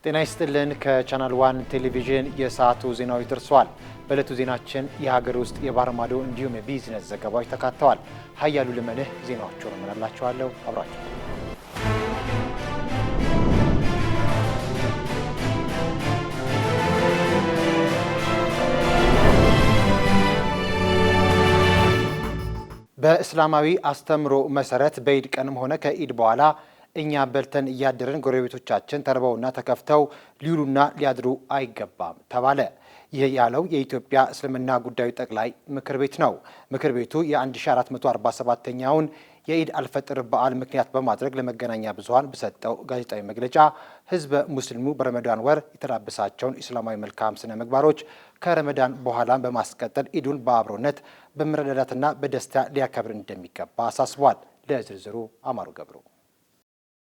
ጤና ይስጥልን ከቻናል 1 ቴሌቪዥን የሰዓቱ ዜናዎች ደርሰዋል። በዕለቱ ዜናችን የሀገር ውስጥ የባህር ማዶ እንዲሁም የቢዝነስ ዘገባዎች ተካተዋል። ሀያሉ ልመንህ ዜናዎቹን እመራላችኋለሁ። አብራችሁ በእስላማዊ አስተምሮ መሰረት በኢድ ቀንም ሆነ ከኢድ በኋላ እኛ በልተን እያደረን ጎረቤቶቻችን ተርበውና ተከፍተው ሊውሉና ሊያድሩ አይገባም ተባለ። ይህ ያለው የኢትዮጵያ እስልምና ጉዳዮች ጠቅላይ ምክር ቤት ነው። ምክር ቤቱ የ1447ኛውን የኢድ አልፈጥር በዓል ምክንያት በማድረግ ለመገናኛ ብዙሃን በሰጠው ጋዜጣዊ መግለጫ ህዝበ ሙስሊሙ በረመዳን ወር የተላበሳቸውን እስላማዊ መልካም ስነ ምግባሮች ከረመዳን በኋላ በማስቀጠል ኢዱን በአብሮነት በመረዳዳትና በደስታ ሊያከብር እንደሚገባ አሳስቧል። ለዝርዝሩ አማሩ ገብሩ።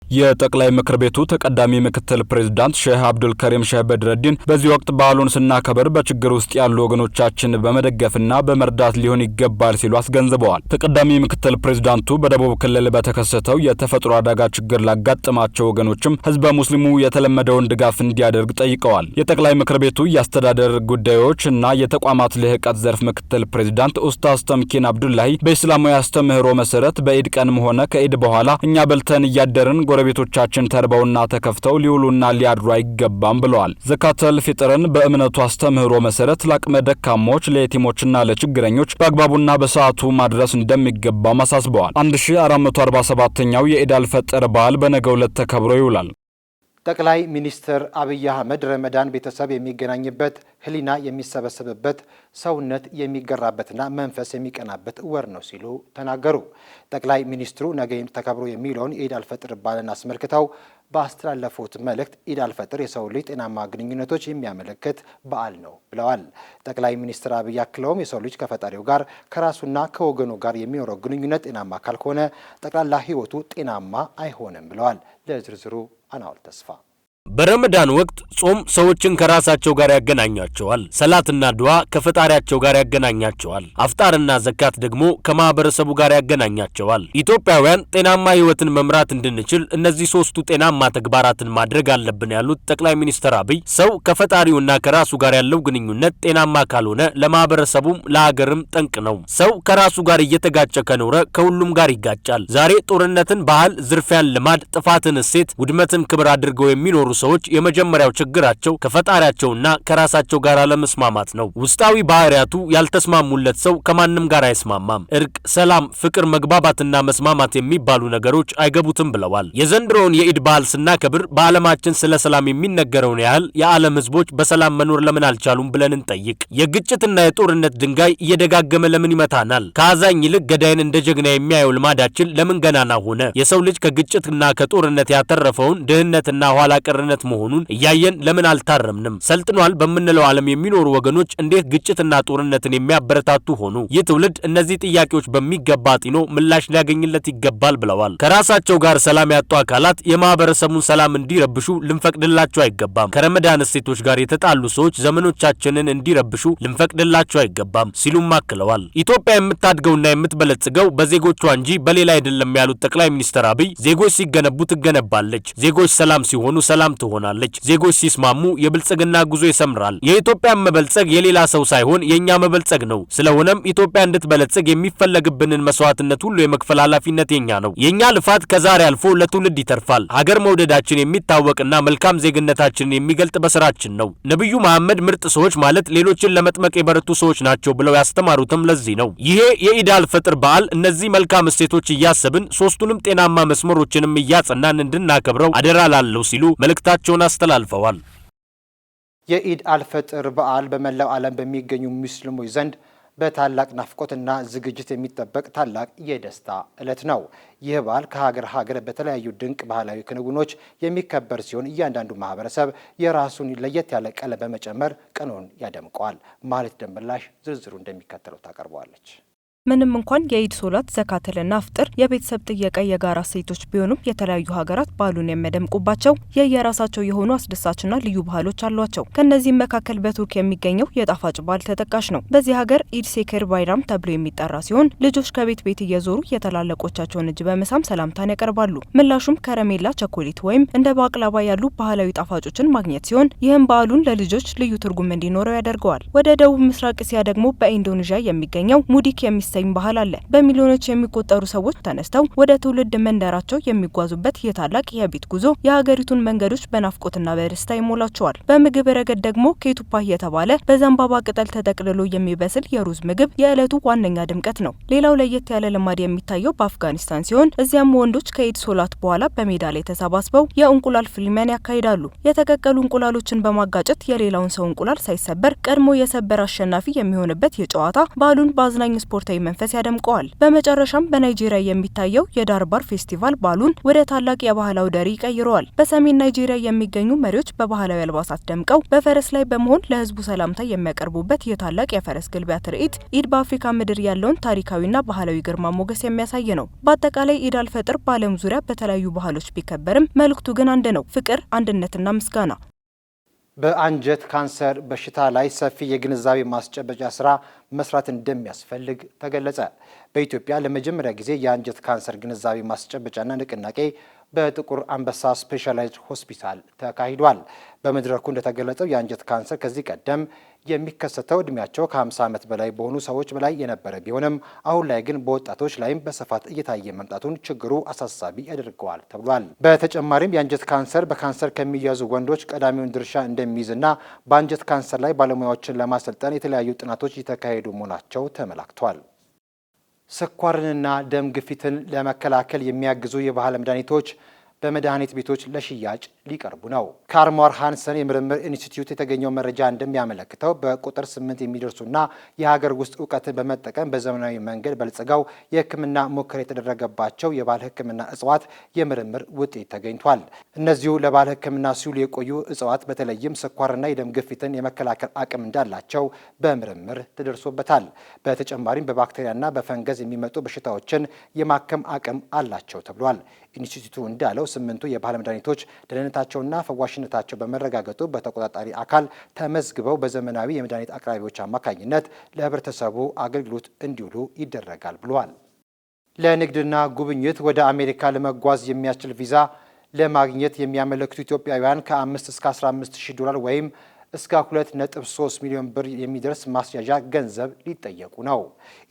የጠቅላይ ምክር ቤቱ ተቀዳሚ ምክትል ፕሬዝዳንት ሼህ አብዱል ከሪም ሼህ በድረዲን በዚህ ወቅት በዓሉን ስናከብር በችግር ውስጥ ያሉ ወገኖቻችን በመደገፍና በመርዳት ሊሆን ይገባል ሲሉ አስገንዝበዋል። ተቀዳሚ ምክትል ፕሬዝዳንቱ በደቡብ ክልል በተከሰተው የተፈጥሮ አደጋ ችግር ላጋጠማቸው ወገኖችም ህዝበ ሙስሊሙ የተለመደውን ድጋፍ እንዲያደርግ ጠይቀዋል። የጠቅላይ ምክር ቤቱ የአስተዳደር ጉዳዮች እና የተቋማት ልህቀት ዘርፍ ምክትል ፕሬዝዳንት ኡስታዝ ተምኪን አብዱላሂ በእስላማዊ አስተምህሮ መሰረት በኢድ ቀንም ሆነ ከኢድ በኋላ እኛ በልተን እያደረን ጎረቤቶቻችን ተርበውና ተከፍተው ሊውሉና ሊያድሩ አይገባም ብለዋል። ዘካተል ፊጥርን በእምነቱ አስተምህሮ መሰረት ለአቅመ ደካሞች፣ ለየቲሞችና ለችግረኞች በአግባቡና በሰዓቱ ማድረስ እንደሚገባም አሳስበዋል። 1447ኛው የኢድ አልፈጥር በዓል በነገው ዕለት ተከብሮ ይውላል። ጠቅላይ ሚኒስትር አብይ አህመድ ረመዳን ቤተሰብ የሚገናኝበት፣ ህሊና የሚሰበሰብበት፣ ሰውነት የሚገራበትና መንፈስ የሚቀናበት ወር ነው ሲሉ ተናገሩ። ጠቅላይ ሚኒስትሩ ነገ ተከብሮ የሚውለውን የኢድ አልፈጥር በዓልን አስመልክተው ባስተላለፉት መልእክት ኢድ አልፈጥር የሰው ልጅ ጤናማ ግንኙነቶች የሚያመለክት በዓል ነው ብለዋል። ጠቅላይ ሚኒስትር አብይ አክለውም የሰው ልጅ ከፈጣሪው ጋር ከራሱና ከወገኑ ጋር የሚኖረው ግንኙነት ጤናማ ካልሆነ ጠቅላላ ህይወቱ ጤናማ አይሆንም ብለዋል። ለዝርዝሩ አናውል ተስፋ። በረመዳን ወቅት ጾም ሰዎችን ከራሳቸው ጋር ያገናኛቸዋል። ሰላትና ዱዓ ከፈጣሪያቸው ጋር ያገናኛቸዋል። አፍጣርና ዘካት ደግሞ ከማህበረሰቡ ጋር ያገናኛቸዋል። ኢትዮጵያውያን ጤናማ ህይወትን መምራት እንድንችል እነዚህ ሶስቱ ጤናማ ተግባራትን ማድረግ አለብን ያሉት ጠቅላይ ሚኒስትር አብይ ሰው ከፈጣሪውና ከራሱ ጋር ያለው ግንኙነት ጤናማ ካልሆነ ለማህበረሰቡም ለሀገርም ጠንቅ ነው። ሰው ከራሱ ጋር እየተጋጨ ከኖረ ከሁሉም ጋር ይጋጫል። ዛሬ ጦርነትን ባህል፣ ዝርፊያን ልማድ፣ ጥፋትን እሴት፣ ውድመትን ክብር አድርገው የሚኖሩ ሰዎች የመጀመሪያው ችግራቸው ከፈጣሪያቸውና ከራሳቸው ጋር አለመስማማት ነው። ውስጣዊ ባህሪያቱ ያልተስማሙለት ሰው ከማንም ጋር አይስማማም። እርቅ፣ ሰላም፣ ፍቅር፣ መግባባትና መስማማት የሚባሉ ነገሮች አይገቡትም ብለዋል። የዘንድሮውን የኢድ በዓል ስናከብር በዓለማችን ስለ ሰላም የሚነገረውን ያህል የዓለም ህዝቦች በሰላም መኖር ለምን አልቻሉም ብለን እንጠይቅ። የግጭትና የጦርነት ድንጋይ እየደጋገመ ለምን ይመታናል? ከአዛኝ ይልቅ ገዳይን እንደ ጀግና የሚያየው ልማዳችን ለምን ገናና ሆነ? የሰው ልጅ ከግጭትና ከጦርነት ያተረፈውን ድህነትና ኋላ ቀርነት መሆኑን እያየን ለምን አልታረምንም? ሰልጥኗል በምንለው ዓለም የሚኖሩ ወገኖች እንዴት ግጭትና ጦርነትን የሚያበረታቱ ሆኑ? ይህ ትውልድ እነዚህ ጥያቄዎች በሚገባ ጢኖ ምላሽ ሊያገኝለት ይገባል ብለዋል። ከራሳቸው ጋር ሰላም ያጡ አካላት የማህበረሰቡን ሰላም እንዲረብሹ ልንፈቅድላቸው አይገባም። ከረመዳን እሴቶች ጋር የተጣሉ ሰዎች ዘመኖቻችንን እንዲረብሹ ልንፈቅድላቸው አይገባም ሲሉም አክለዋል። ኢትዮጵያ የምታድገውና የምትበለጽገው በዜጎቿ እንጂ በሌላ አይደለም ያሉት ጠቅላይ ሚኒስትር አብይ ዜጎች ሲገነቡ ትገነባለች፣ ዜጎች ሰላም ሲሆኑ ሰላም ትሆናለች፣ ዜጎች ሲስማሙ የብልጽግና ጉዞ ይሰምራል። የኢትዮጵያ መበልጸግ የሌላ ሰው ሳይሆን የኛ መበልጸግ ነው። ስለሆነም ኢትዮጵያ እንድትበለጽግ የሚፈለግብንን መስዋዕትነት ሁሉ የመክፈል ኃላፊነት የኛ ነው። የኛ ልፋት ከዛሬ አልፎ ለትውልድ ይተርፋል። ሀገር መውደዳችን የሚታወቅና መልካም ዜግነታችንን የሚገልጥ በስራችን ነው። ነብዩ መሐመድ ምርጥ ሰዎች ማለት ሌሎችን ለመጥመቅ የበረቱ ሰዎች ናቸው ብለው ያስተማሩትም ለዚህ ነው። ይሄ የኢድ አልፈጥር በዓል እነዚህ መልካም እሴቶች እያሰብን ሶስቱንም ጤናማ መስመሮችንም እያጸናን እንድናከብረው አደራ ላለው ሲሉ መልእክታቸውን አስተላልፈዋል። የኢድ አልፈጥር በዓል በመላው ዓለም በሚገኙ ሙስሊሞች ዘንድ በታላቅ ናፍቆትና ዝግጅት የሚጠበቅ ታላቅ የደስታ ዕለት ነው። ይህ በዓል ከሀገር ሀገር በተለያዩ ድንቅ ባህላዊ ክንውኖች የሚከበር ሲሆን እያንዳንዱ ማህበረሰብ የራሱን ለየት ያለ ቀለም በመጨመር ቀኑን ያደምቀዋል። ማለት ደንበላሽ ዝርዝሩ እንደሚከተለው ታቀርበዋለች። ምንም እንኳን የኢድ ሶላት ዘካተልና ፍጥር የቤተሰብ ጥየቃ የጋራ እሴቶች ቢሆኑም የተለያዩ ሀገራት በዓሉን የሚያደምቁባቸው የየራሳቸው የሆኑ አስደሳችና ልዩ ባህሎች አሏቸው። ከነዚህም መካከል በቱርክ የሚገኘው የጣፋጭ በዓል ተጠቃሽ ነው። በዚህ ሀገር ኢድ ሴከር ባይራም ተብሎ የሚጠራ ሲሆን ልጆች ከቤት ቤት እየዞሩ የታላላቆቻቸውን እጅ በመሳም ሰላምታን ያቀርባሉ። ምላሹም ከረሜላ፣ ቸኮሌት ወይም እንደ ባቅላባ ያሉ ባህላዊ ጣፋጮችን ማግኘት ሲሆን ይህም በዓሉን ለልጆች ልዩ ትርጉም እንዲኖረው ያደርገዋል። ወደ ደቡብ ምስራቅ እስያ ደግሞ በኢንዶኔዥያ የሚገኘው ሙዲክ የሚሰኝ ባህል አለ። በሚሊዮኖች የሚቆጠሩ ሰዎች ተነስተው ወደ ትውልድ መንደራቸው የሚጓዙበት የታላቅ የቤት ጉዞ የሀገሪቱን መንገዶች በናፍቆትና በደስታ ይሞላቸዋል። በምግብ ረገድ ደግሞ ኬቱፓህ የተባለ በዘንባባ ቅጠል ተጠቅልሎ የሚበስል የሩዝ ምግብ የዕለቱ ዋነኛ ድምቀት ነው። ሌላው ለየት ያለ ልማድ የሚታየው በአፍጋኒስታን ሲሆን እዚያም ወንዶች ከኢድ ሶላት በኋላ በሜዳ ላይ ተሰባስበው የእንቁላል ፍልሚያን ያካሂዳሉ። የተቀቀሉ እንቁላሎችን በማጋጨት የሌላውን ሰው እንቁላል ሳይሰበር ቀድሞ የሰበር አሸናፊ የሚሆንበት የጨዋታ በዓሉን በአዝናኝ ስፖርታዊ መንፈስ ያደምቀዋል። በመጨረሻም በናይጄሪያ የሚታየው የዳርባር ፌስቲቫል በዓሉን ወደ ታላቅ የባህል አውደ ርዕይ ይቀይረዋል። በሰሜን ናይጄሪያ የሚገኙ መሪዎች በባህላዊ አልባሳት ደምቀው በፈረስ ላይ በመሆን ለህዝቡ ሰላምታ የሚያቀርቡበት የታላቅ የፈረስ ግልቢያ ትርኢት ኢድ በአፍሪካ ምድር ያለውን ታሪካዊና ባህላዊ ግርማ ሞገስ የሚያሳይ ነው። በአጠቃላይ ኢድ አልፈጥር በዓለም ዙሪያ በተለያዩ ባህሎች ቢከበርም መልእክቱ ግን አንድ ነው፤ ፍቅር፣ አንድነትና ምስጋና። በአንጀት ካንሰር በሽታ ላይ ሰፊ የግንዛቤ ማስጨበጫ ስራ መስራት እንደሚያስፈልግ ተገለጸ። በኢትዮጵያ ለመጀመሪያ ጊዜ የአንጀት ካንሰር ግንዛቤ ማስጨበጫና ንቅናቄ በጥቁር አንበሳ ስፔሻላይዝድ ሆስፒታል ተካሂዷል። በመድረኩ እንደተገለጸው የአንጀት ካንሰር ከዚህ ቀደም የሚከሰተው እድሜያቸው ከ50 ዓመት በላይ በሆኑ ሰዎች በላይ የነበረ ቢሆንም አሁን ላይ ግን በወጣቶች ላይም በስፋት እየታየ መምጣቱን ችግሩ አሳሳቢ ያደርገዋል ተብሏል። በተጨማሪም የአንጀት ካንሰር በካንሰር ከሚያዙ ወንዶች ቀዳሚውን ድርሻ እንደሚይዝና በአንጀት ካንሰር ላይ ባለሙያዎችን ለማሰልጠን የተለያዩ ጥናቶች እየተካሄዱ መሆናቸው ተመላክቷል። ስኳርንና ደም ግፊትን ለመከላከል የሚያግዙ የባህል መድኃኒቶች በመድኃኒት ቤቶች ለሽያጭ ሊቀርቡ ነው። ከአርሞር ሃንሰን የምርምር ኢንስቲትዩት የተገኘው መረጃ እንደሚያመለክተው በቁጥር 8 የሚደርሱና የሀገር ውስጥ እውቀትን በመጠቀም በዘመናዊ መንገድ በልጽገው የሕክምና ሙከራ የተደረገባቸው የባህል ሕክምና እጽዋት የምርምር ውጤት ተገኝቷል። እነዚሁ ለባህል ሕክምና ሲውሉ የቆዩ እጽዋት በተለይም ስኳርና የደም ግፊትን የመከላከል አቅም እንዳላቸው በምርምር ተደርሶበታል። በተጨማሪም በባክቴሪያና በፈንገዝ የሚመጡ በሽታዎችን የማከም አቅም አላቸው ተብሏል። ኢንስቲትዩቱ እንዳለው 8ቱ የባህል መድኃኒቶች ደህንነታቸውና ፈዋሽነታቸው በመረጋገጡ በተቆጣጣሪ አካል ተመዝግበው በዘመናዊ የመድኃኒት አቅራቢዎች አማካኝነት ለህብረተሰቡ አገልግሎት እንዲውሉ ይደረጋል ብሏል። ለንግድና ጉብኝት ወደ አሜሪካ ለመጓዝ የሚያስችል ቪዛ ለማግኘት የሚያመለክቱ ኢትዮጵያውያን ከ5 እስከ 15 ሺህ ዶላር ወይም እስከ 2.3 ሚሊዮን ብር የሚደርስ ማስያዣ ገንዘብ ሊጠየቁ ነው።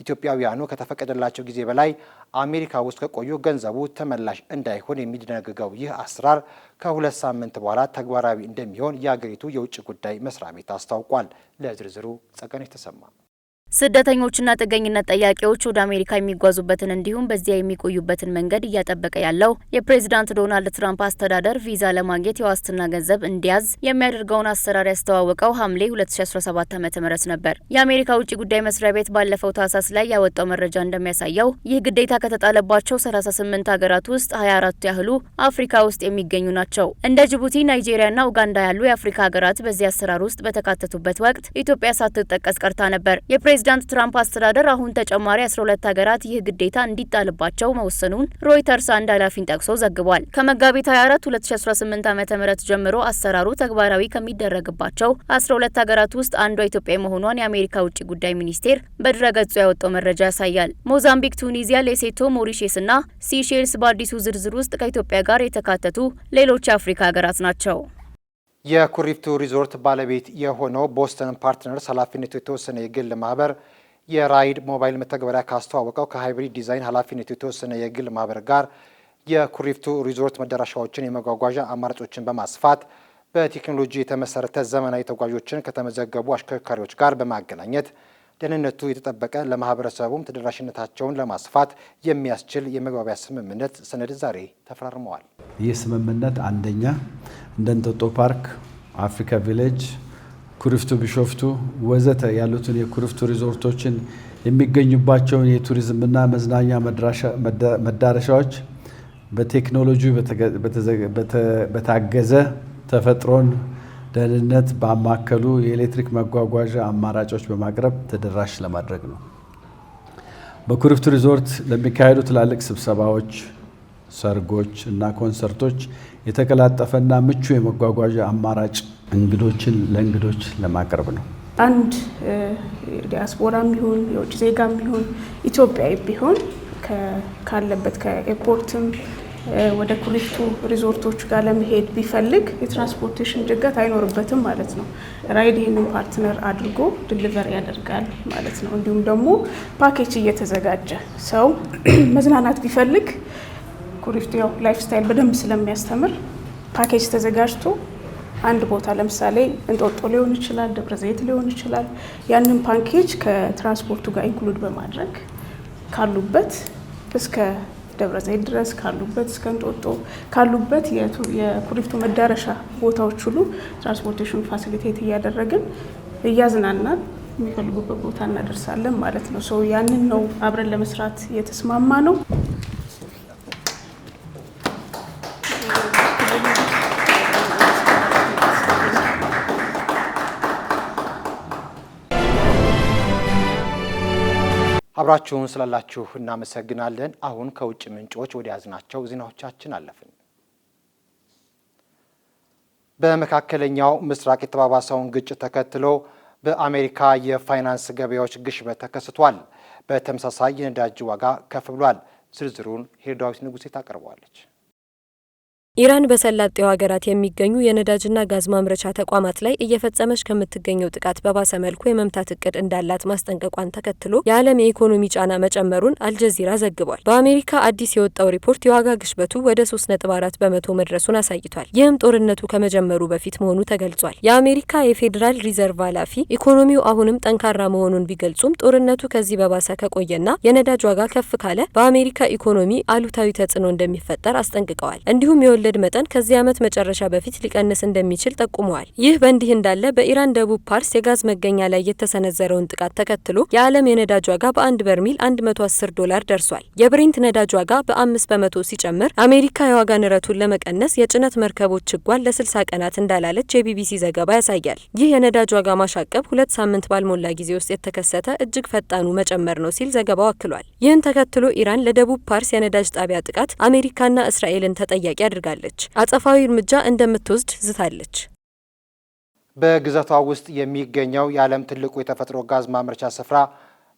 ኢትዮጵያውያኑ ከተፈቀደላቸው ጊዜ በላይ አሜሪካ ውስጥ ከቆዩ ገንዘቡ ተመላሽ እንዳይሆን የሚደነግገው ይህ አሰራር ከ2 ሳምንት በኋላ ተግባራዊ እንደሚሆን የአገሪቱ የውጭ ጉዳይ መስሪያ ቤት አስታውቋል። ለዝርዝሩ ጸጋነሽ ተሰማ። ስደተኞችና ጥገኝነት ጠያቂዎች ወደ አሜሪካ የሚጓዙበትን እንዲሁም በዚያ የሚቆዩበትን መንገድ እያጠበቀ ያለው የፕሬዝዳንት ዶናልድ ትራምፕ አስተዳደር ቪዛ ለማግኘት የዋስትና ገንዘብ እንዲያዝ የሚያደርገውን አሰራር ያስተዋወቀው ሐምሌ 2017 ዓ.ም ነበር። የአሜሪካ ውጭ ጉዳይ መስሪያ ቤት ባለፈው ታህሳስ ላይ ያወጣው መረጃ እንደሚያሳየው ይህ ግዴታ ከተጣለባቸው 38 ሀገራት ውስጥ 24 ያህሉ አፍሪካ ውስጥ የሚገኙ ናቸው። እንደ ጅቡቲ፣ ናይጄሪያና ኡጋንዳ ያሉ የአፍሪካ ሀገራት በዚህ አሰራር ውስጥ በተካተቱበት ወቅት ኢትዮጵያ ሳትጠቀስ ቀርታ ነበር። የፕሬዝዳንት ትራምፕ አስተዳደር አሁን ተጨማሪ 12 ሀገራት ይህ ግዴታ እንዲጣልባቸው መወሰኑን ሮይተርስ አንድ ኃላፊን ጠቅሶ ዘግቧል። ከመጋቢት 24 2018 ዓ.ም ጀምሮ አሰራሩ ተግባራዊ ከሚደረግባቸው 12 ሀገራት ውስጥ አንዷ ኢትዮጵያ መሆኗን የአሜሪካ ውጭ ጉዳይ ሚኒስቴር በድረገጹ ያወጣው መረጃ ያሳያል። ሞዛምቢክ፣ ቱኒዚያ፣ ሌሴቶ፣ ሞሪሼስና ሲሼልስ በአዲሱ ዝርዝር ውስጥ ከኢትዮጵያ ጋር የተካተቱ ሌሎች የአፍሪካ ሀገራት ናቸው። የኩሪፍቱ ሪዞርት ባለቤት የሆነው ቦስተን ፓርትነርስ ኃላፊነቱ የተወሰነ የግል ማህበር የራይድ ሞባይል መተግበሪያ ካስተዋወቀው ከሃይብሪድ ዲዛይን ኃላፊነቱ የተወሰነ የግል ማህበር ጋር የኩሪፍቱ ሪዞርት መዳረሻዎችን የመጓጓዣ አማራጮችን በማስፋት በቴክኖሎጂ የተመሰረተ ዘመናዊ ተጓዦችን ከተመዘገቡ አሽከርካሪዎች ጋር በማገናኘት ደህንነቱ የተጠበቀ ለማህበረሰቡም ተደራሽነታቸውን ለማስፋት የሚያስችል የመግባቢያ ስምምነት ሰነድ ዛሬ ተፈራርመዋል። ይህ ስምምነት አንደኛ እንደ እንጦጦ ፓርክ፣ አፍሪካ ቪሌጅ፣ ኩሪፍቱ ቢሾፍቱ ወዘተ ያሉትን የኩሪፍቱ ሪዞርቶችን የሚገኙባቸውን የቱሪዝምና መዝናኛ መዳረሻዎች በቴክኖሎጂ በታገዘ ተፈጥሮን ደህንነት ባማከሉ የኤሌክትሪክ መጓጓዣ አማራጮች በማቅረብ ተደራሽ ለማድረግ ነው። በኩሪፍቱ ሪዞርት ለሚካሄዱ ትላልቅ ስብሰባዎች፣ ሰርጎች እና ኮንሰርቶች የተቀላጠፈና ምቹ የመጓጓዣ አማራጭ ለእንግዶች ለማቅረብ ነው። አንድ ዲያስፖራም ቢሆን የውጭ ዜጋም ቢሆን ኢትዮጵያዊ ቢሆን ካለበት ከኤርፖርትም ወደ ኩሪፍቱ ሪዞርቶች ጋር ለመሄድ ቢፈልግ የትራንስፖርቴሽን ጭንቀት አይኖርበትም ማለት ነው። ራይድ ይህንን ፓርትነር አድርጎ ዲሊቨር ያደርጋል ማለት ነው። እንዲሁም ደግሞ ፓኬጅ እየተዘጋጀ ሰው መዝናናት ቢፈልግ ኩሪፍቱ ያው ላይፍ ስታይል በደንብ ስለሚያስተምር ፓኬጅ ተዘጋጅቶ አንድ ቦታ ለምሳሌ እንጦጦ ሊሆን ይችላል፣ ደብረ ዘይት ሊሆን ይችላል። ያንን ፓኬጅ ከትራንስፖርቱ ጋር ኢንክሉድ በማድረግ ካሉበት እስከ ደብረ ዘይት ድረስ ካሉበት እስከ እንጦጦ ካሉበት የኩሪፍቱ መዳረሻ ቦታዎች ሁሉ ትራንስፖርቴሽን ፋሲሊቴት እያደረግን እያዝናናን የሚፈልጉበት ቦታ እናደርሳለን ማለት ነው። ሶ ያንን ነው አብረን ለመስራት የተስማማ ነው። አብራችሁን ስላላችሁ እናመሰግናለን። አሁን ከውጭ ምንጮች ወደ ያዝናቸው ዜናዎቻችን አለፍን። በመካከለኛው ምስራቅ የተባባሰውን ግጭት ተከትሎ በአሜሪካ የፋይናንስ ገበያዎች ግሽበት ተከስቷል። በተመሳሳይ የነዳጅ ዋጋ ከፍ ብሏል። ዝርዝሩን ሄርዳዊት ንጉሴ ታቀርበዋለች። ኢራን በሰላጤው ሀገራት የሚገኙ የነዳጅና ጋዝ ማምረቻ ተቋማት ላይ እየፈጸመች ከምትገኘው ጥቃት በባሰ መልኩ የመምታት እቅድ እንዳላት ማስጠንቀቋን ተከትሎ የዓለም የኢኮኖሚ ጫና መጨመሩን አልጀዚራ ዘግቧል። በአሜሪካ አዲስ የወጣው ሪፖርት የዋጋ ግሽበቱ ወደ 3.4 በመቶ መድረሱን አሳይቷል። ይህም ጦርነቱ ከመጀመሩ በፊት መሆኑ ተገልጿል። የአሜሪካ የፌዴራል ሪዘርቭ ኃላፊ ኢኮኖሚው አሁንም ጠንካራ መሆኑን ቢገልጹም ጦርነቱ ከዚህ በባሰ ከቆየና የነዳጅ ዋጋ ከፍ ካለ በአሜሪካ ኢኮኖሚ አሉታዊ ተጽዕኖ እንደሚፈጠር አስጠንቅቀዋል። እንዲሁም የወለድ መጠን ከዚህ ዓመት መጨረሻ በፊት ሊቀንስ እንደሚችል ጠቁመዋል። ይህ በእንዲህ እንዳለ በኢራን ደቡብ ፓርስ የጋዝ መገኛ ላይ የተሰነዘረውን ጥቃት ተከትሎ የዓለም የነዳጅ ዋጋ በአንድ በርሚል $110 ደርሷል። የብሬንት ነዳጅ ዋጋ በ5 በመቶ ሲጨምር አሜሪካ የዋጋ ንረቱን ለመቀነስ የጭነት መርከቦች ሕጓን ለ60 ቀናት እንዳላለች የቢቢሲ ዘገባ ያሳያል። ይህ የነዳጅ ዋጋ ማሻቀብ 2 ሳምንት ባልሞላ ጊዜ ውስጥ የተከሰተ እጅግ ፈጣኑ መጨመር ነው ሲል ዘገባው አክሏል። ይህን ተከትሎ ኢራን ለደቡብ ፓርስ የነዳጅ ጣቢያ ጥቃት አሜሪካና እስራኤልን ተጠያቂ አድርጋለች። አጸፋዊ እርምጃ እንደምትወስድ ዝታለች። በግዛቷ ውስጥ የሚገኘው የዓለም ትልቁ የተፈጥሮ ጋዝ ማምረቻ ስፍራ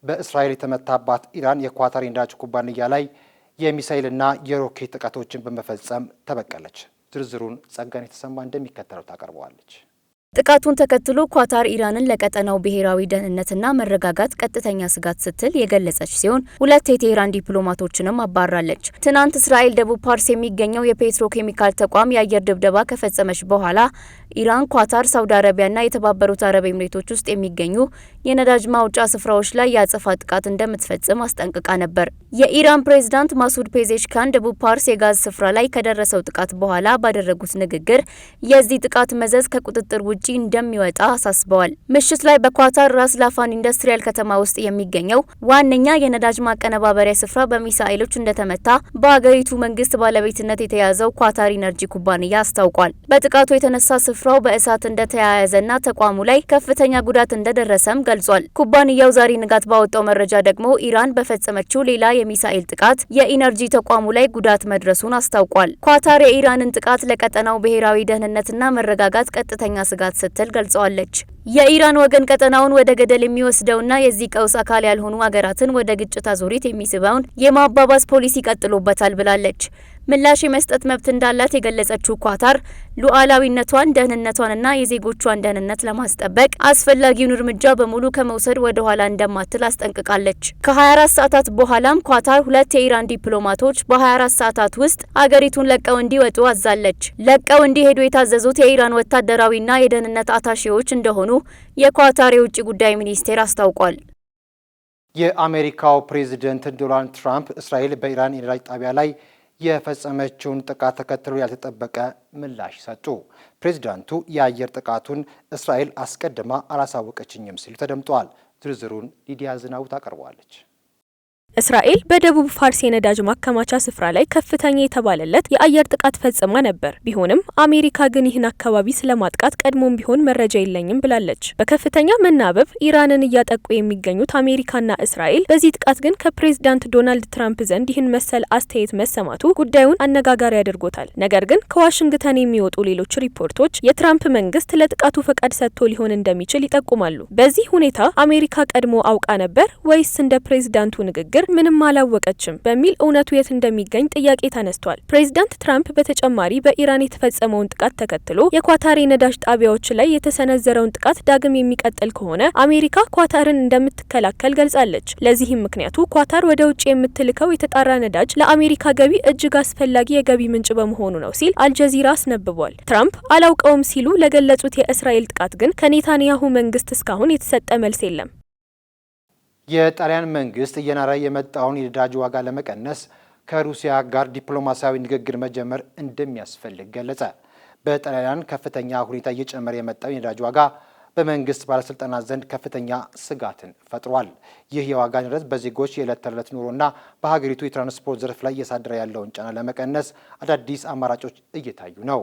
በእስራኤል የተመታባት ኢራን የኳታር የነዳጅ ኩባንያ ላይ የሚሳኤልና የሮኬት ጥቃቶችን በመፈጸም ተበቀለች። ዝርዝሩን ጸጋን የተሰማ እንደሚከተለው ታቀርበዋለች። ጥቃቱን ተከትሎ ኳታር ኢራንን ለቀጠናው ብሔራዊ ደህንነትና መረጋጋት ቀጥተኛ ስጋት ስትል የገለጸች ሲሆን 2 የቴህራን ዲፕሎማቶችንም አባራለች። ትናንት እስራኤል ደቡብ ፓርስ የሚገኘው የፔትሮኬሚካል ተቋም የአየር ድብደባ ከፈጸመች በኋላ ኢራን ኳታር፣ ሳውዲ አረቢያና የተባበሩት አረብ ኤምሬቶች ውስጥ የሚገኙ የነዳጅ ማውጫ ስፍራዎች ላይ የአጸፋ ጥቃት እንደምትፈጽም አስጠንቅቃ ነበር። የኢራን ፕሬዝዳንት ማሱድ ፔዜሽካን ደቡብ ፓርስ የጋዝ ስፍራ ላይ ከደረሰው ጥቃት በኋላ ባደረጉት ንግግር የዚህ ጥቃት መዘዝ ከቁጥጥር ውጪ እንደሚወጣ አሳስበዋል። ምሽት ላይ በኳታር ራስ ላፋን ኢንዱስትሪያል ከተማ ውስጥ የሚገኘው ዋነኛ የነዳጅ ማቀነባበሪያ ስፍራ በሚሳኤሎች እንደተመታ በአገሪቱ መንግስት ባለቤትነት የተያዘው ኳታር ኢነርጂ ኩባንያ አስታውቋል። በጥቃቱ የተነሳ ስፍራው በእሳት እንደተያያዘና ተቋሙ ላይ ከፍተኛ ጉዳት እንደደረሰም ገልጿል። ኩባንያው ዛሬ ንጋት ባወጣው መረጃ ደግሞ ኢራን በፈጸመችው ሌላ የሚሳኤል ጥቃት የኢነርጂ ተቋሙ ላይ ጉዳት መድረሱን አስታውቋል። ኳታር የኢራንን ጥቃት ለቀጠናው ብሔራዊ ደህንነትና መረጋጋት ቀጥተኛ ስጋት ስትል ገልጸዋለች። የኢራን ወገን ቀጠናውን ወደ ገደል የሚወስደውና የዚህ ቀውስ አካል ያልሆኑ ሀገራትን ወደ ግጭት አዙሪት የሚስበውን የማባባስ ፖሊሲ ቀጥሎበታል ብላለች። ምላሽ የመስጠት መብት እንዳላት የገለጸችው ኳታር ሉዓላዊነቷን፣ ደህንነቷንና የዜጎቿን ደህንነት ለማስጠበቅ አስፈላጊውን እርምጃ በሙሉ ከመውሰድ ወደ ኋላ እንደማትል አስጠንቅቃለች። ከ24 ሰዓታት በኋላም ኳታር 2 የኢራን ዲፕሎማቶች በ24 ሰዓታት ውስጥ አገሪቱን ለቀው እንዲወጡ አዛለች። ለቀው እንዲሄዱ የታዘዙት የኢራን ወታደራዊና የደህንነት አታሼዎች እንደሆኑ የኳታር የውጭ ጉዳይ ሚኒስቴር አስታውቋል። የአሜሪካው ፕሬዝዳንት ዶናልድ ትራምፕ እስራኤል በኢራን የነዳጅ ጣቢያ ላይ የፈጸመችውን ጥቃት ተከትሎ ያልተጠበቀ ምላሽ ሰጡ። ፕሬዝዳንቱ የአየር ጥቃቱን እስራኤል አስቀድማ አላሳወቀችኝም ሲሉ ተደምጠዋል። ዝርዝሩን ሊዲያ ዝናቡ ታቀርበዋለች። እስራኤል በደቡብ ፋርስ የነዳጅ ማከማቻ ስፍራ ላይ ከፍተኛ የተባለለት የአየር ጥቃት ፈጽማ ነበር። ቢሆንም አሜሪካ ግን ይህን አካባቢ ስለማጥቃት ቀድሞም ቢሆን መረጃ የለኝም ብላለች። በከፍተኛ መናበብ ኢራንን እያጠቁ የሚገኙት አሜሪካና እስራኤል በዚህ ጥቃት ግን ከፕሬዝዳንት ዶናልድ ትራምፕ ዘንድ ይህን መሰል አስተያየት መሰማቱ ጉዳዩን አነጋጋሪ ያደርጎታል። ነገር ግን ከዋሽንግተን የሚወጡ ሌሎች ሪፖርቶች የትራምፕ መንግስት ለጥቃቱ ፈቃድ ሰጥቶ ሊሆን እንደሚችል ይጠቁማሉ። በዚህ ሁኔታ አሜሪካ ቀድሞ አውቃ ነበር ወይስ እንደ ፕሬዝዳንቱ ንግግር ምንም አላወቀችም በሚል እውነቱ የት እንደሚገኝ ጥያቄ ተነስቷል። ፕሬዝዳንት ትራምፕ በተጨማሪ በኢራን የተፈጸመውን ጥቃት ተከትሎ የኳታር የነዳጅ ጣቢያዎች ላይ የተሰነዘረውን ጥቃት ዳግም የሚቀጥል ከሆነ አሜሪካ ኳታርን እንደምትከላከል ገልጻለች። ለዚህም ምክንያቱ ኳታር ወደ ውጭ የምትልከው የተጣራ ነዳጅ ለአሜሪካ ገቢ እጅግ አስፈላጊ የገቢ ምንጭ በመሆኑ ነው ሲል አልጀዚራ አስነብቧል። ትራምፕ አላውቀውም ሲሉ ለገለጹት የእስራኤል ጥቃት ግን ከኔታንያሁ መንግስት እስካሁን የተሰጠ መልስ የለም። የጣሊያን መንግስት እየናረ የመጣውን የነዳጅ ዋጋ ለመቀነስ ከሩሲያ ጋር ዲፕሎማሲያዊ ንግግር መጀመር እንደሚያስፈልግ ገለጸ። በጣሊያን ከፍተኛ ሁኔታ እየጨመረ የመጣው የነዳጅ ዋጋ በመንግስት ባለስልጣናት ዘንድ ከፍተኛ ስጋትን ፈጥሯል። ይህ የዋጋ ንረት በዜጎች የዕለት ተዕለት ኑሮና በሀገሪቱ የትራንስፖርት ዘርፍ ላይ እያሳደረ ያለውን ጫና ለመቀነስ አዳዲስ አማራጮች እየታዩ ነው።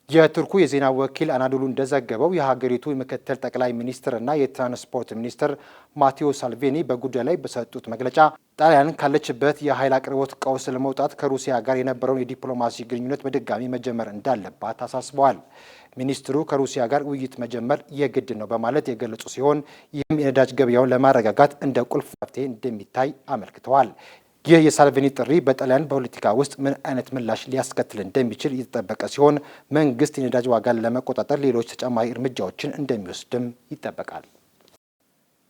የቱርኩ የዜና ወኪል አናዶሉ እንደዘገበው የሀገሪቱ ምክትል ጠቅላይ ሚኒስትርና የትራንስፖርት ሚኒስትር ማቴዎ ሳልቬኒ በጉዳዩ ላይ በሰጡት መግለጫ ጣሊያን ካለችበት የኃይል አቅርቦት ቀውስ ለመውጣት ከሩሲያ ጋር የነበረውን የዲፕሎማሲ ግንኙነት በድጋሚ መጀመር እንዳለባት አሳስበዋል። ሚኒስትሩ ከሩሲያ ጋር ውይይት መጀመር የግድ ነው በማለት የገለጹ ሲሆን ይህም የነዳጅ ገበያውን ለማረጋጋት እንደ ቁልፍ መፍትሄ እንደሚታይ አመልክተዋል። ይህ የሳልቬኒ ጥሪ በጣሊያን ፖለቲካ ውስጥ ምን አይነት ምላሽ ሊያስከትል እንደሚችል እየተጠበቀ ሲሆን መንግስት የነዳጅ ዋጋን ለመቆጣጠር ሌሎች ተጨማሪ እርምጃዎችን እንደሚወስድም ይጠበቃል።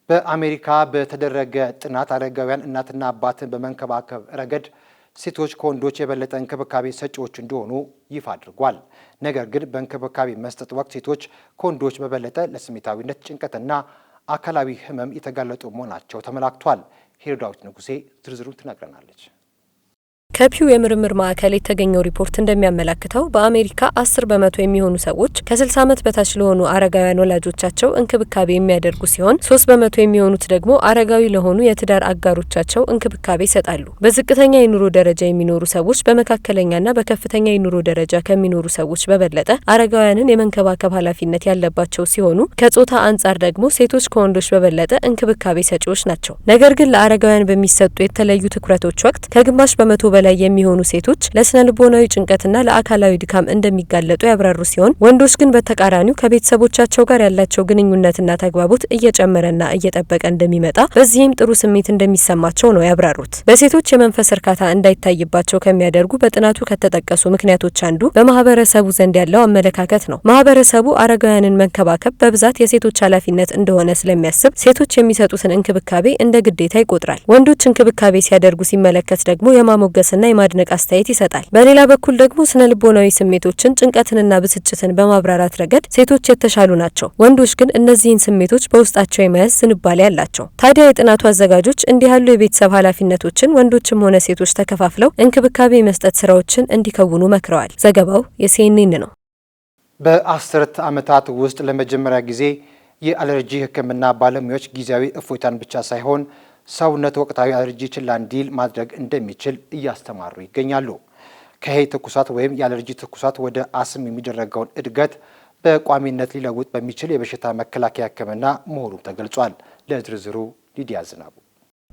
በአሜሪካ በተደረገ ጥናት አረጋውያን እናትና አባትን በመንከባከብ ረገድ ሴቶች ከወንዶች የበለጠ እንክብካቤ ሰጪዎች እንደሆኑ ይፋ አድርጓል። ነገር ግን በእንክብካቤ መስጠት ወቅት ሴቶች ከወንዶች በበለጠ ለስሜታዊነት፣ ጭንቀትና አካላዊ ህመም የተጋለጡ መሆናቸው ተመላክቷል። ሄሮዳዊት ንጉሴ ዝርዝሩን ትነግረናለች። ከፒው የምርምር ማዕከል የተገኘው ሪፖርት እንደሚያመላክተው በአሜሪካ 10 በመቶ የሚሆኑ ሰዎች ከ60 ዓመት በታች ለሆኑ አረጋውያን ወላጆቻቸው እንክብካቤ የሚያደርጉ ሲሆን 3 በመቶ የሚሆኑት ደግሞ አረጋዊ ለሆኑ የትዳር አጋሮቻቸው እንክብካቤ ይሰጣሉ። በዝቅተኛ የኑሮ ደረጃ የሚኖሩ ሰዎች በመካከለኛና በከፍተኛ የኑሮ ደረጃ ከሚኖሩ ሰዎች በበለጠ አረጋውያንን የመንከባከብ ኃላፊነት ያለባቸው ሲሆኑ ከጾታ አንጻር ደግሞ ሴቶች ከወንዶች በበለጠ እንክብካቤ ሰጪዎች ናቸው። ነገር ግን ለአረጋውያን በሚሰጡ የተለዩ ትኩረቶች ወቅት ከግማሽ በመቶ በላይ የሚሆኑ ሴቶች ለስነ ልቦናዊ ጭንቀትና ለአካላዊ ድካም እንደሚጋለጡ ያብራሩ ሲሆን ወንዶች ግን በተቃራኒው ከቤተሰቦቻቸው ጋር ያላቸው ግንኙነትና ተግባቦት እየጨመረና እየጠበቀ እንደሚመጣ በዚህም ጥሩ ስሜት እንደሚሰማቸው ነው ያብራሩት። በሴቶች የመንፈስ እርካታ እንዳይታይባቸው ከሚያደርጉ በጥናቱ ከተጠቀሱ ምክንያቶች አንዱ በማህበረሰቡ ዘንድ ያለው አመለካከት ነው። ማህበረሰቡ አረጋውያንን መንከባከብ በብዛት የሴቶች ኃላፊነት እንደሆነ ስለሚያስብ ሴቶች የሚሰጡትን እንክብካቤ እንደ ግዴታ ይቆጥራል። ወንዶች እንክብካቤ ሲያደርጉ ሲመለከት ደግሞ የማሞገስ እና የማድነቅ አስተያየት ይሰጣል። በሌላ በኩል ደግሞ ስነ ልቦናዊ ስሜቶችን፣ ጭንቀትንና ብስጭትን በማብራራት ረገድ ሴቶች የተሻሉ ናቸው። ወንዶች ግን እነዚህን ስሜቶች በውስጣቸው የመያዝ ዝንባሌ አላቸው። ታዲያ የጥናቱ አዘጋጆች እንዲህ ያሉ የቤተሰብ ኃላፊነቶችን ወንዶችም ሆነ ሴቶች ተከፋፍለው እንክብካቤ የመስጠት ስራዎችን እንዲከውኑ መክረዋል። ዘገባው የሲኤንኤን ነው። በ10 ዓመታት ውስጥ ለመጀመሪያ ጊዜ የአለርጂ ሕክምና ባለሙያዎች ጊዜያዊ እፎይታን ብቻ ሳይሆን ሰውነት ወቅታዊ አለርጂ ችላ እንዲል ማድረግ እንደሚችል እያስተማሩ ይገኛሉ። ከሄይ ትኩሳት ወይም የአለርጂ ትኩሳት ወደ አስም የሚደረገውን እድገት በቋሚነት ሊለውጥ በሚችል የበሽታ መከላከያ ሕክምና መሆኑም ተገልጿል። ለዝርዝሩ ሊዲያ ዝናቡ።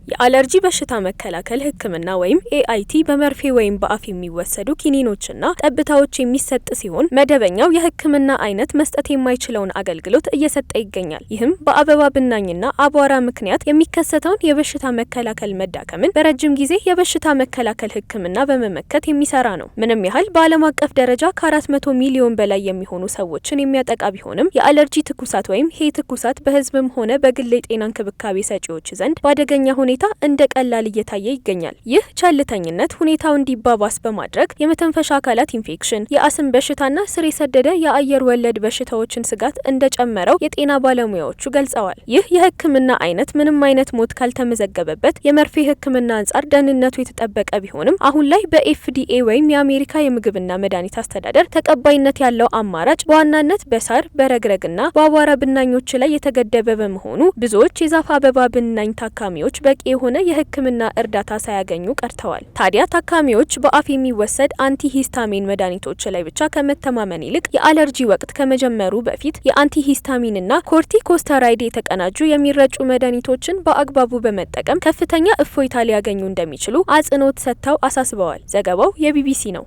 የአለርጂ በሽታ መከላከል ህክምና ወይም ኤአይቲ በመርፌ ወይም በአፍ የሚወሰዱ ኪኒኖችና ጠብታዎች የሚሰጥ ሲሆን መደበኛው የህክምና አይነት መስጠት የማይችለውን አገልግሎት እየሰጠ ይገኛል። ይህም በአበባ ብናኝና አቧራ ምክንያት የሚከሰተውን የበሽታ መከላከል መዳከምን በረጅም ጊዜ የበሽታ መከላከል ህክምና በመመከት የሚሰራ ነው። ምንም ያህል በዓለም አቀፍ ደረጃ ከ400 ሚሊዮን በላይ የሚሆኑ ሰዎችን የሚያጠቃ ቢሆንም የአለርጂ ትኩሳት ወይም ሄይ ትኩሳት በህዝብም ሆነ በግል የጤና እንክብካቤ ሰጪዎች ዘንድ በአደገኛ ሁኔታ እንደ ቀላል እየታየ ይገኛል። ይህ ቸልተኝነት ሁኔታው እንዲባባስ በማድረግ የመተንፈሻ አካላት ኢንፌክሽን፣ የአስም በሽታና ስር የሰደደ የአየር ወለድ በሽታዎችን ስጋት እንደጨመረው የጤና ባለሙያዎቹ ገልጸዋል። ይህ የህክምና አይነት ምንም አይነት ሞት ካልተመዘገበበት የመርፌ ህክምና አንጻር ደህንነቱ የተጠበቀ ቢሆንም አሁን ላይ በኤፍዲኤ ወይም የአሜሪካ የምግብና መድኃኒት አስተዳደር ተቀባይነት ያለው አማራጭ በዋናነት በሳር በረግረግና በአቧራ ብናኞች ላይ የተገደበ በመሆኑ ብዙዎች የዛፍ አበባ ብናኝ ታካሚዎች በቂ የሆነ የሕክምና እርዳታ ሳያገኙ ቀርተዋል። ታዲያ ታካሚዎች በአፍ የሚወሰድ አንቲሂስታሚን መድኃኒቶች ላይ ብቻ ከመተማመን ይልቅ የአለርጂ ወቅት ከመጀመሩ በፊት የአንቲሂስታሚንና ኮርቲኮስተራይድ የተቀናጁ የሚረጩ መድኃኒቶችን በአግባቡ በመጠቀም ከፍተኛ እፎይታ ሊያገኙ እንደሚችሉ አጽንኦት ሰጥተው አሳስበዋል። ዘገባው የቢቢሲ ነው።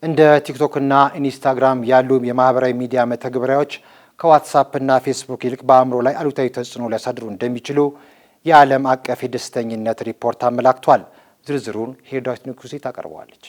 እንደ ቲክቶክና ኢንስታግራም ያሉ የማህበራዊ ሚዲያ መተግበሪያዎች ከዋትስአፕና ፌስቡክ ይልቅ በአእምሮ ላይ አሉታዊ ተጽዕኖ ሊያሳድሩ እንደሚችሉ የዓለም አቀፍ የደስተኝነት ሪፖርት አመላክቷል። ዝርዝሩን ሄርዳዊት ንጉሴ ታቀርበዋለች።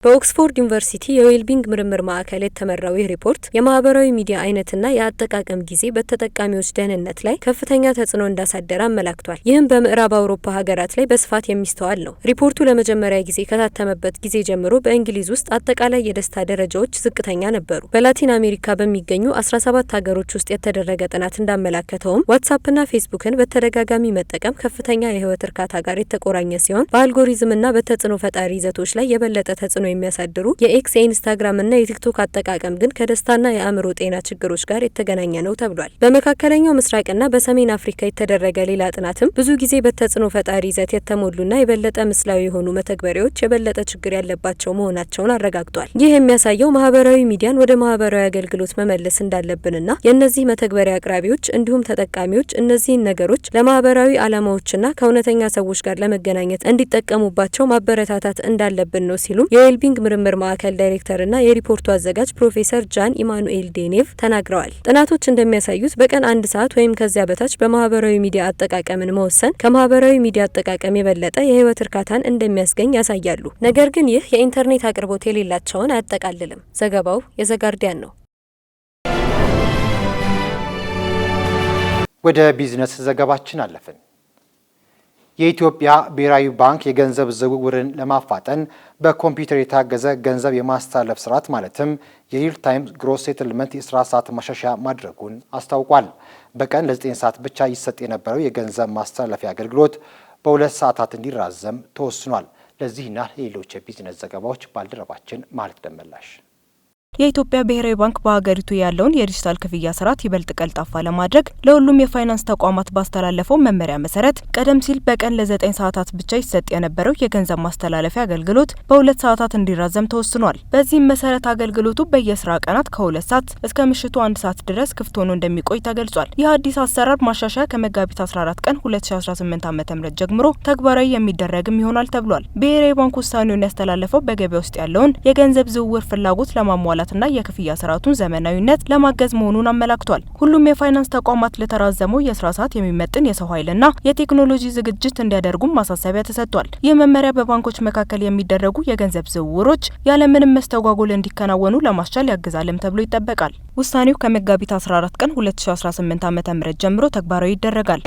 በኦክስፎርድ ዩኒቨርሲቲ የዌልቢንግ ምርምር ማዕከል የተመራው ይህ ሪፖርት የማህበራዊ ሚዲያ አይነትና የአጠቃቀም ጊዜ በተጠቃሚዎች ደህንነት ላይ ከፍተኛ ተጽዕኖ እንዳሳደረ አመላክቷል። ይህም በምዕራብ አውሮፓ ሀገራት ላይ በስፋት የሚስተዋል ነው። ሪፖርቱ ለመጀመሪያ ጊዜ ከታተመበት ጊዜ ጀምሮ በእንግሊዝ ውስጥ አጠቃላይ የደስታ ደረጃዎች ዝቅተኛ ነበሩ። በላቲን አሜሪካ በሚገኙ 17 ሀገሮች ውስጥ የተደረገ ጥናት እንዳመላከተውም ዋትስአፕና ፌስቡክን በተደጋጋሚ መጠቀም ከፍተኛ የህይወት እርካታ ጋር የተቆራኘ ሲሆን በአልጎሪዝምና በተጽዕኖ ፈጣሪ ይዘቶች ላይ የበለጠ ተጽዕኖ የሚያሳድሩ የኤክስ የኢንስታግራም እና የቲክቶክ አጠቃቀም ግን ከደስታና የአእምሮ ጤና ችግሮች ጋር የተገናኘ ነው ተብሏል። በመካከለኛው ምስራቅና በሰሜን አፍሪካ የተደረገ ሌላ ጥናትም ብዙ ጊዜ በተጽዕኖ ፈጣሪ ይዘት የተሞሉና የበለጠ ምስላዊ የሆኑ መተግበሪያዎች የበለጠ ችግር ያለባቸው መሆናቸውን አረጋግጧል። ይህ የሚያሳየው ማህበራዊ ሚዲያን ወደ ማህበራዊ አገልግሎት መመለስ እንዳለብንና የእነዚህ መተግበሪያ አቅራቢዎች እንዲሁም ተጠቃሚዎች እነዚህን ነገሮች ለማህበራዊ ዓላማዎችና ከእውነተኛ ሰዎች ጋር ለመገናኘት እንዲጠቀሙባቸው ማበረታታት እንዳለብን ነው ሲሉም የዌልቢንግ ምርምር ማዕከል ዳይሬክተርና የሪፖርቱ አዘጋጅ ፕሮፌሰር ጃን ኢማኑኤል ዴኔቭ ተናግረዋል። ጥናቶች እንደሚያሳዩት በቀን 1 ሰዓት ወይም ከዚያ በታች በማህበራዊ ሚዲያ አጠቃቀምን መወሰን ከማህበራዊ ሚዲያ አጠቃቀም የበለጠ የህይወት እርካታን እንደሚያስገኝ ያሳያሉ። ነገር ግን ይህ የኢንተርኔት አቅርቦት የሌላቸውን አያጠቃልልም። ዘገባው የዘጋርዲያን ነው። ወደ ቢዝነስ ዘገባችን አለፍን። የኢትዮጵያ ብሔራዊ ባንክ የገንዘብ ዝውውርን ለማፋጠን በኮምፒውተር የታገዘ ገንዘብ የማስተላለፍ ስርዓት ማለትም የሪል ታይም ግሮስ ሴትልመንት የስራ ሰዓት ማሻሻያ ማድረጉን አስታውቋል። በቀን ለ9 ሰዓት ብቻ ይሰጥ የነበረው የገንዘብ ማስተላለፊያ አገልግሎት በ2 ሰዓታት እንዲራዘም ተወስኗል። ለዚህና ሌሎች የቢዝነስ ዘገባዎች ባልደረባችን ማለት ደመላሽ የኢትዮጵያ ብሔራዊ ባንክ በሀገሪቱ ያለውን የዲጂታል ክፍያ ስርዓት ይበልጥ ቀልጣፋ ለማድረግ ለሁሉም የፋይናንስ ተቋማት ባስተላለፈው መመሪያ መሰረት ቀደም ሲል በቀን ለ9 ሰዓታት ብቻ ይሰጥ የነበረው የገንዘብ ማስተላለፊያ አገልግሎት በ2 ሰዓታት እንዲራዘም ተወስኗል። በዚህም መሰረት አገልግሎቱ በየስራ ቀናት ከ2 ሰዓት እስከ ምሽቱ 1 ሰዓት ድረስ ክፍት ሆኖ እንደሚቆይ ተገልጿል። ይህ አዲስ አሰራር ማሻሻያ ከመጋቢት 14 ቀን 2018 ዓ.ም ጀምሮ ተግባራዊ የሚደረግም ይሆናል ተብሏል። ብሔራዊ ባንክ ውሳኔውን ያስተላለፈው በገበያ ውስጥ ያለውን የገንዘብ ዝውውር ፍላጎት ለማሟላት እና የክፍያ ስርዓቱን ዘመናዊነት ለማገዝ መሆኑን አመላክቷል። ሁሉም የፋይናንስ ተቋማት ለተራዘመው የስራ ሰዓት የሚመጥን የሰው ኃይልና የቴክኖሎጂ ዝግጅት እንዲያደርጉም ማሳሰቢያ ተሰጥቷል። ይህ መመሪያ በባንኮች መካከል የሚደረጉ የገንዘብ ዝውውሮች ያለምንም መስተጓጎል እንዲከናወኑ ለማስቻል ያግዛልም ተብሎ ይጠበቃል። ውሳኔው ከመጋቢት 14 ቀን 2018 ዓ.ም ጀምሮ ተግባራዊ ይደረጋል።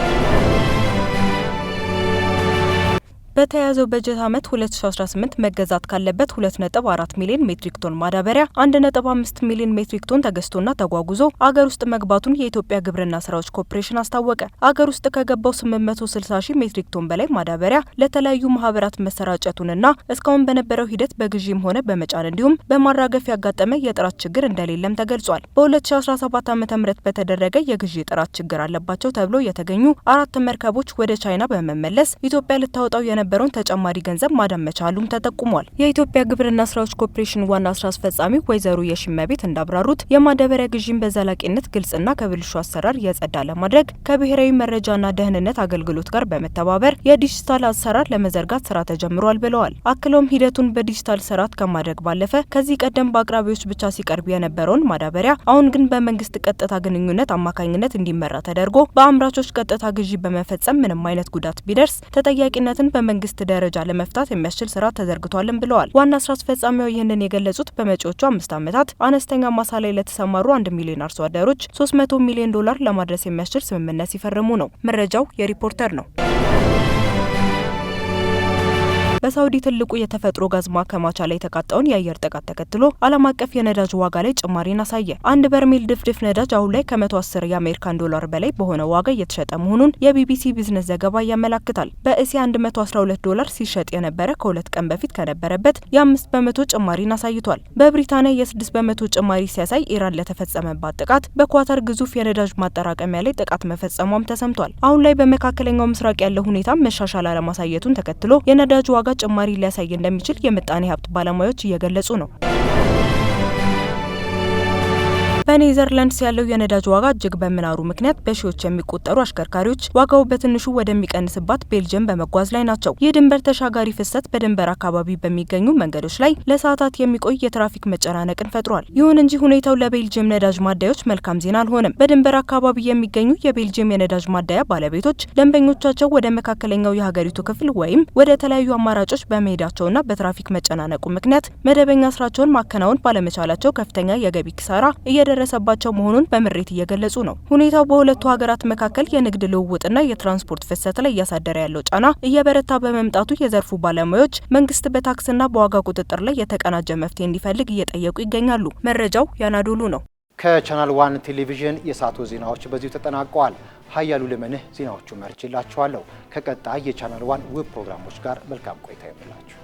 በተያያዘው በጀት ዓመት 2018 መገዛት ካለበት 2.4 ሚሊዮን ሜትሪክ ቶን ማዳበሪያ 1.5 ሚሊዮን ሜትሪክ ቶን ተገዝቶና ተጓጉዞ አገር ውስጥ መግባቱን የኢትዮጵያ ግብርና ስራዎች ኮርፖሬሽን አስታወቀ። አገር ውስጥ ከገባው 860 ሺህ ሜትሪክ ቶን በላይ ማዳበሪያ ለተለያዩ ማህበራት መሰራጨቱንና እስካሁን በነበረው ሂደት በግዢም ሆነ በመጫን እንዲሁም በማራገፍ ያጋጠመ የጥራት ችግር እንደሌለም ተገልጿል። በ2017 ዓ.ም በተደረገ የግዢ ጥራት ችግር አለባቸው ተብሎ የተገኙ 4 መርከቦች ወደ ቻይና በመመለስ ኢትዮጵያ ልታወጣው የነበረውን ተጨማሪ ገንዘብ ማዳን መቻሉም ተጠቁሟል። የኢትዮጵያ ግብርና ስራዎች ኮርፖሬሽን ዋና ስራ አስፈጻሚ ወይዘሮ የሽመቤት እንዳብራሩት የማዳበሪያ ግዢን በዘላቂነት ግልጽና ከብልሹ አሰራር የጸዳ ለማድረግ ከብሔራዊ መረጃና ደህንነት አገልግሎት ጋር በመተባበር የዲጂታል አሰራር ለመዘርጋት ስራ ተጀምሯል ብለዋል። አክለውም ሂደቱን በዲጂታል ስርዓት ከማድረግ ባለፈ ከዚህ ቀደም በአቅራቢዎች ብቻ ሲቀርብ የነበረውን ማዳበሪያ አሁን ግን በመንግስት ቀጥታ ግንኙነት አማካኝነት እንዲመራ ተደርጎ በአምራቾች ቀጥታ ግዢ በመፈጸም ምንም አይነት ጉዳት ቢደርስ ተጠያቂነትን በመንግስት ደረጃ ለመፍታት የሚያስችል ስራ ተዘርግቷልም ብለዋል። ዋና ስራ አስፈጻሚው ይህንን የገለጹት በመጪዎቹ 5 ዓመታት አነስተኛ ማሳ ላይ ለተሰማሩ 1 ሚሊዮን አርሶ አደሮች $300 ሚሊዮን ለማድረስ የሚያስችል ስምምነት ሲፈርሙ ነው። መረጃው የሪፖርተር ነው። በሳውዲ ትልቁ የተፈጥሮ ጋዝ ማከማቻ ላይ የተቃጣውን የአየር ጥቃት ተከትሎ ዓለም አቀፍ የነዳጅ ዋጋ ላይ ጭማሪን አሳየ። አንድ በርሜል ድፍድፍ ነዳጅ አሁን ላይ ከ110 የአሜሪካን ዶላር በላይ በሆነ ዋጋ እየተሸጠ መሆኑን የቢቢሲ ቢዝነስ ዘገባ ያመለክታል። በእስያ 112 ዶላር ሲሸጥ የነበረ ከ2 ቀን በፊት ከነበረበት የ5 በመቶ ጭማሪን አሳይቷል። በብሪታንያ የ6 በመቶ ጭማሪ ሲያሳይ ኢራን ለተፈጸመባት ጥቃት በኳታር ግዙፍ የነዳጅ ማጠራቀሚያ ላይ ጥቃት መፈጸሟም ተሰምቷል። አሁን ላይ በመካከለኛው ምስራቅ ያለው ሁኔታ መሻሻል አለማሳየቱን ተከትሎ የነዳጅ ዋጋ ጭማሪ ሊያሳይ እንደሚችል የምጣኔ ሀብት ባለሙያዎች እየገለጹ ነው። በኔዘርላንድስ ያለው የነዳጅ ዋጋ እጅግ በመናሩ ምክንያት በሺዎች የሚቆጠሩ አሽከርካሪዎች ዋጋው በትንሹ ወደሚቀንስባት ቤልጅየም በመጓዝ ላይ ናቸው። ይህ ድንበር ተሻጋሪ ፍሰት በድንበር አካባቢ በሚገኙ መንገዶች ላይ ለሰዓታት የሚቆይ የትራፊክ መጨናነቅን ፈጥሯል። ይሁን እንጂ ሁኔታው ለቤልጅየም ነዳጅ ማደያዎች መልካም ዜና አልሆነም። በድንበር አካባቢ የሚገኙ የቤልጅየም የነዳጅ ማደያ ባለቤቶች ደንበኞቻቸው ወደ መካከለኛው የሀገሪቱ ክፍል ወይም ወደ ተለያዩ አማራጮች በመሄዳቸውና በትራፊክ መጨናነቁ ምክንያት መደበኛ ስራቸውን ማከናወን ባለመቻላቸው ከፍተኛ የገቢ ኪሳራ እየደረሰባቸው መሆኑን በምሬት እየገለጹ ነው። ሁኔታው በሁለቱ ሀገራት መካከል የንግድ ልውውጥና የትራንስፖርት ፍሰት ላይ እያሳደረ ያለው ጫና እየበረታ በመምጣቱ የዘርፉ ባለሙያዎች መንግስት በታክስና በዋጋ ቁጥጥር ላይ የተቀናጀ መፍትሄ እንዲፈልግ እየጠየቁ ይገኛሉ። መረጃው ያናዶሉ ነው። ከቻናል 1 ቴሌቪዥን የሰዓቱ ዜናዎች በዚሁ ተጠናቀዋል። ሀያሉ ለመንህ ዜናዎቹ መርጬላችኋለሁ። ከቀጣይ የቻናል 1 ውብ ፕሮግራሞች ጋር መልካም ቆይታ ይሁንላችሁ።